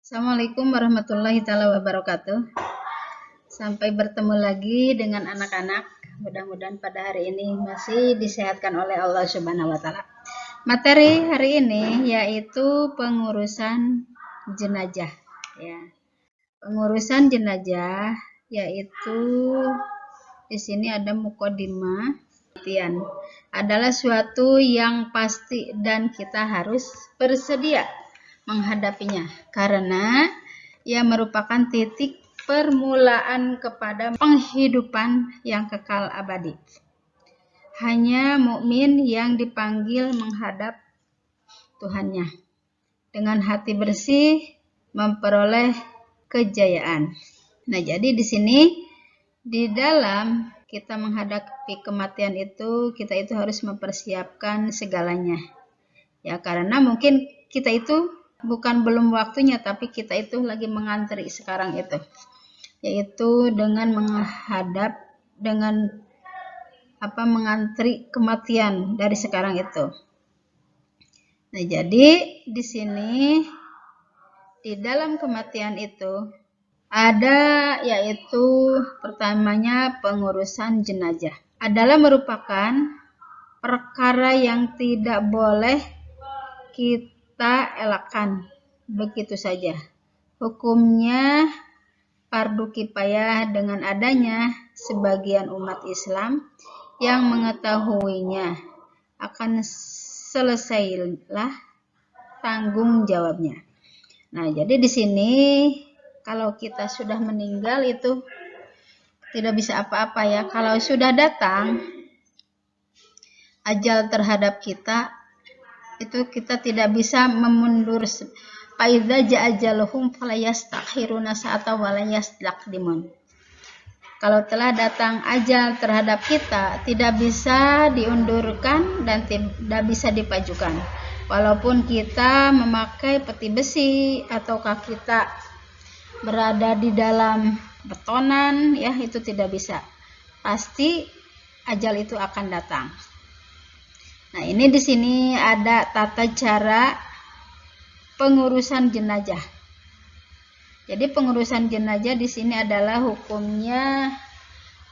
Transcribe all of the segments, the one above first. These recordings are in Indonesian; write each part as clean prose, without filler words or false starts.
Assalamualaikum warahmatullahi taala wabarakatuh. Sampai bertemu lagi dengan anak-anak. Mudah-mudahan pada hari ini masih disehatkan oleh Allah Subhanahu wa taala. Materi hari ini yaitu pengurusan jenazah ya. Pengurusan jenazah yaitu di sini ada mukodimah. Kematian adalah suatu yang pasti dan kita harus bersedia menghadapinya karena ia merupakan titik permulaan kepada penghidupan yang kekal abadi. Hanya mukmin yang dipanggil menghadap Tuhannya dengan hati bersih memperoleh kejayaan. Nah, jadi di sini di dalam kita menghadapi kematian itu, kita itu harus mempersiapkan segalanya. Ya, karena mungkin kita itu bukan belum waktunya, tapi kita itu lagi mengantri sekarang itu, yaitu dengan mengantri kematian dari sekarang itu. Nah, jadi di sini di dalam kematian itu ada yaitu pertamanya pengurusan jenazah adalah merupakan perkara yang tidak boleh kita elakkan begitu saja. Hukumnya fardu kifayah dengan adanya sebagian umat Islam yang mengetahuinya akan selesailah tanggung jawabnya. Nah, jadi di sini kalau kita sudah meninggal itu tidak bisa apa-apa ya. Kalau sudah datang ajal terhadap kita, itu kita tidak bisa memundur. Faidza ja'ajaluhum falayastakhiruna sa'ata wa la yastaqdimun. Kalau telah datang ajal terhadap kita, tidak bisa diundurkan dan tidak bisa dipajukan. Walaupun kita memakai peti besi ataukah kita berada di dalam betonan, ya itu tidak bisa. Pasti ajal itu akan datang. Nah, ini di sini ada tata cara pengurusan jenazah. Jadi pengurusan jenazah di sini adalah hukumnya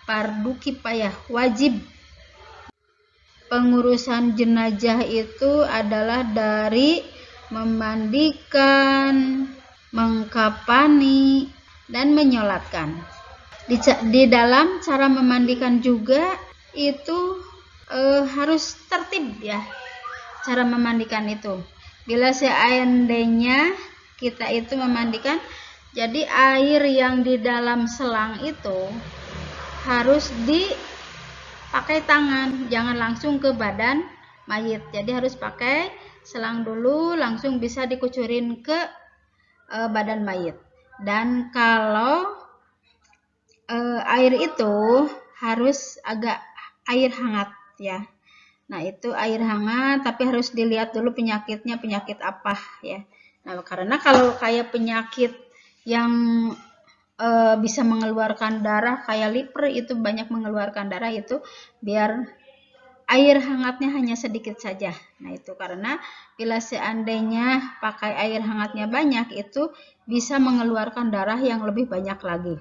fardu kifayah, wajib. Pengurusan jenazah itu adalah dari memandikan, mengkafani, dan menyolatkan. Di dalam cara memandikan juga itu harus tertib ya, cara memandikan itu. Bila seandainya kita itu memandikan, jadi air yang di dalam selang itu harus dipakai tangan, jangan langsung ke badan mayit. Jadi harus pakai selang dulu, langsung bisa dikucurin ke badan mayit. Dan kalau air itu harus agak air hangat ya. Nah, itu air hangat, tapi harus dilihat dulu penyakitnya, penyakit apa ya. Nah, karena kalau kayak penyakit yang bisa mengeluarkan darah, kayak liver itu banyak mengeluarkan darah, itu biar air hangatnya hanya sedikit saja. Nah, itu karena bila seandainya pakai air hangatnya banyak, itu bisa mengeluarkan darah yang lebih banyak lagi.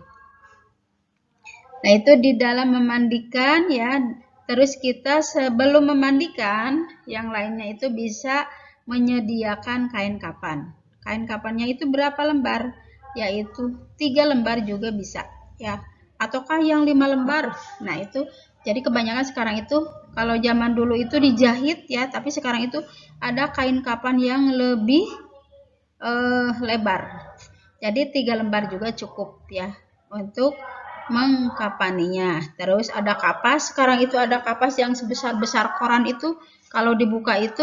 Nah, itu di dalam memandikan ya. Terus kita sebelum memandikan, yang lainnya itu bisa menyediakan kain kafan. Kain kafannya itu berapa lembar? Yaitu 3 lembar juga bisa ya. Ataukah yang 5 lembar? Nah, itu jadi kebanyakan sekarang itu, kalau zaman dulu itu dijahit ya, tapi sekarang itu ada kain kafan yang lebih lebar. Jadi 3 lembar juga cukup ya untuk mengkafaninya. Terus ada kapas, sekarang itu ada kapas yang sebesar-besar koran itu, kalau dibuka itu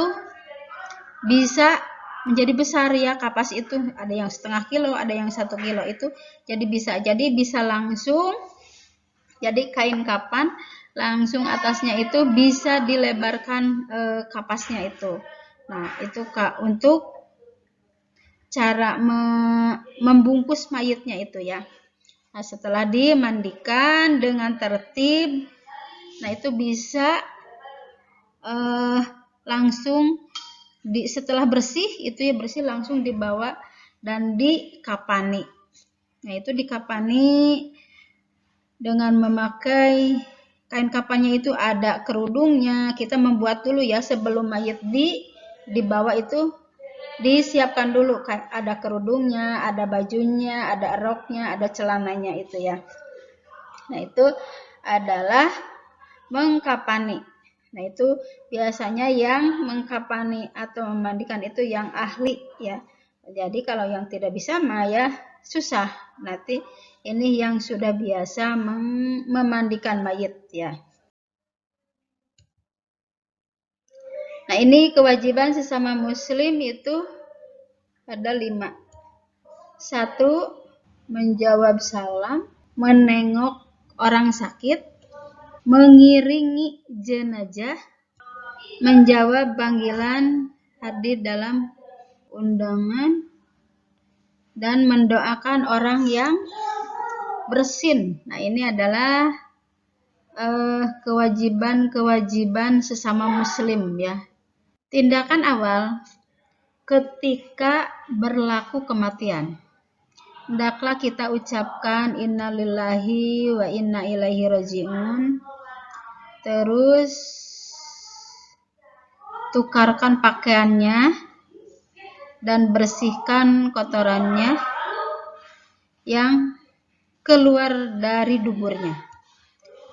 bisa menjadi besar ya kapas itu, ada yang setengah kilo, ada yang 1 kilo itu, jadi bisa langsung jadi kain kafan, langsung atasnya itu bisa dilebarkan kapasnya itu. Nah, itu Kak untuk cara membungkus mayitnya itu ya. Nah, setelah dimandikan dengan tertib, nah itu bisa langsung setelah bersih itu ya, bersih langsung dibawa dan dikapani. Nah, itu dikapani dengan memakai kain kapannya itu ada kerudungnya. Kita membuat dulu ya sebelum mayat dibawa itu disiapkan dulu, ada kerudungnya, ada bajunya, ada roknya, ada celananya itu ya. Nah, itu adalah mengkapani. Nah, itu biasanya yang mengkapani atau memandikan itu yang ahli ya. Jadi kalau yang tidak bisa mah ya susah. Nanti ini yang sudah biasa memandikan mayit ya. Nah, ini kewajiban sesama muslim itu ada 5. 1. Menjawab salam, menengok orang sakit, mengiringi jenazah, menjawab panggilan hadir dalam undangan, dan mendoakan orang yang bersin. Nah, ini adalah kewajiban sesama muslim ya. Tindakan awal ketika berlaku kematian. Hendaklah kita ucapkan innalillahi wa inna ilaihi raji'un. Terus tukarkan pakaiannya dan bersihkan kotorannya yang keluar dari duburnya.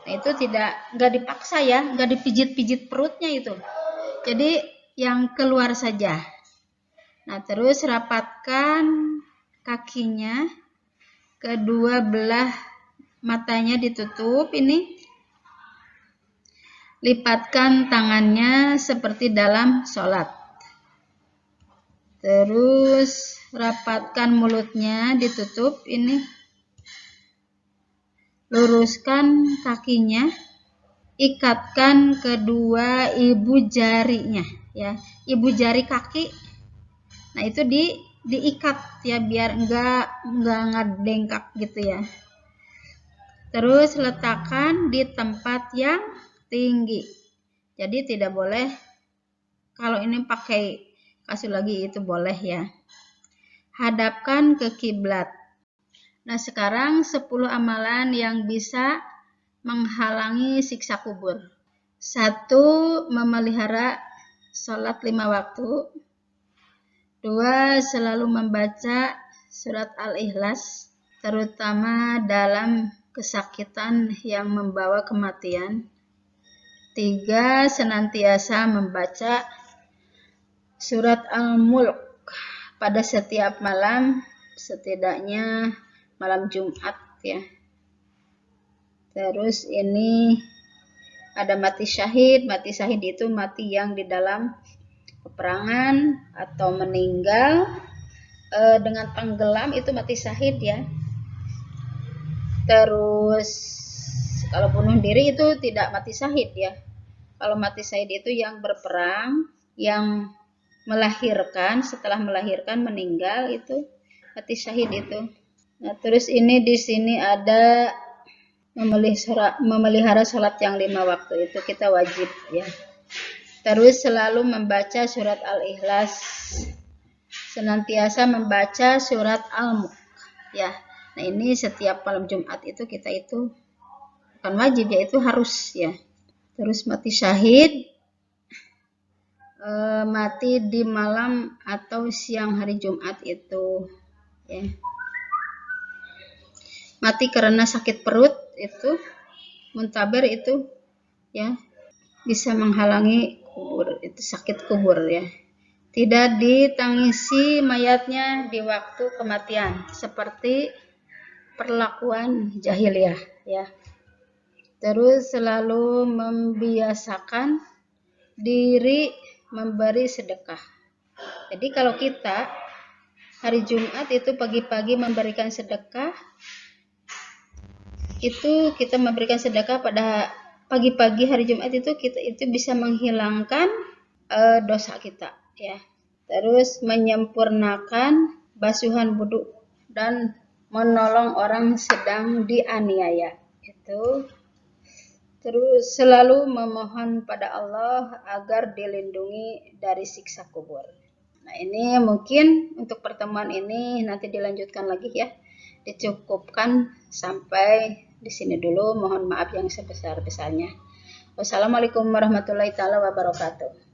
Nah, itu nggak dipaksa ya, nggak dipijit-pijit perutnya itu. Jadi yang keluar saja. Nah, terus rapatkan kakinya, kedua belah matanya ditutup ini. Lipatkan tangannya seperti dalam sholat. Terus rapatkan mulutnya ditutup ini. Luruskan kakinya. Ikatkan kedua ibu jarinya ya. Ibu jari kaki. Nah, itu diikat ya biar enggak ngadengkak gitu ya. Terus letakkan di tempat yang tinggi. Jadi tidak boleh kalau ini pakai kasur lagi itu boleh ya. Hadapkan ke kiblat. Nah, sekarang 10 amalan yang bisa menghalangi siksa kubur. 1. Memelihara sholat 5 waktu. 2. Selalu membaca surat Al-Ikhlas, terutama dalam kesakitan yang membawa kematian. 3. Senantiasa membaca surat Al-Mulk pada setiap malam, setidaknya malam Jumat ya. Terus ini ada mati syahid. Mati syahid itu mati yang di dalam peperangan atau meninggal dengan tenggelam, itu mati syahid ya. Terus kalau bunuh diri itu tidak mati syahid ya. Kalau mati syahid itu yang berperang, yang melahirkan, setelah melahirkan meninggal, itu mati syahid itu. Nah, terus ini di sini ada memelihara sholat yang 5 waktu, itu kita wajib ya. Terus selalu membaca surat Al-Ikhlas, senantiasa membaca surat Al-Mulk ya. Nah, ini setiap malam Jumat itu kita itu bukan wajib ya, itu harus ya. Terus mati syahid mati di malam atau siang hari Jumat itu ya. Mati karena sakit perut itu muntaber itu ya, bisa menghalangi kubur, itu sakit kubur ya. Tidak ditangisi mayatnya di waktu kematian seperti perlakuan jahiliyah ya. Terus selalu membiasakan diri memberi sedekah. Jadi kalau kita hari Jumat itu pagi-pagi memberikan sedekah, itu kita memberikan sedekah pada pagi-pagi hari Jumat itu bisa menghilangkan dosa kita ya. Terus menyempurnakan basuhan wudu dan menolong orang sedang dianiaya itu. Terus selalu memohon pada Allah agar dilindungi dari siksa kubur. Nah, ini mungkin untuk pertemuan ini nanti dilanjutkan lagi ya. Dicukupkan sampai di sini dulu. Mohon maaf yang sebesar-besarnya. Wassalamualaikum warahmatullahi taala wabarakatuh.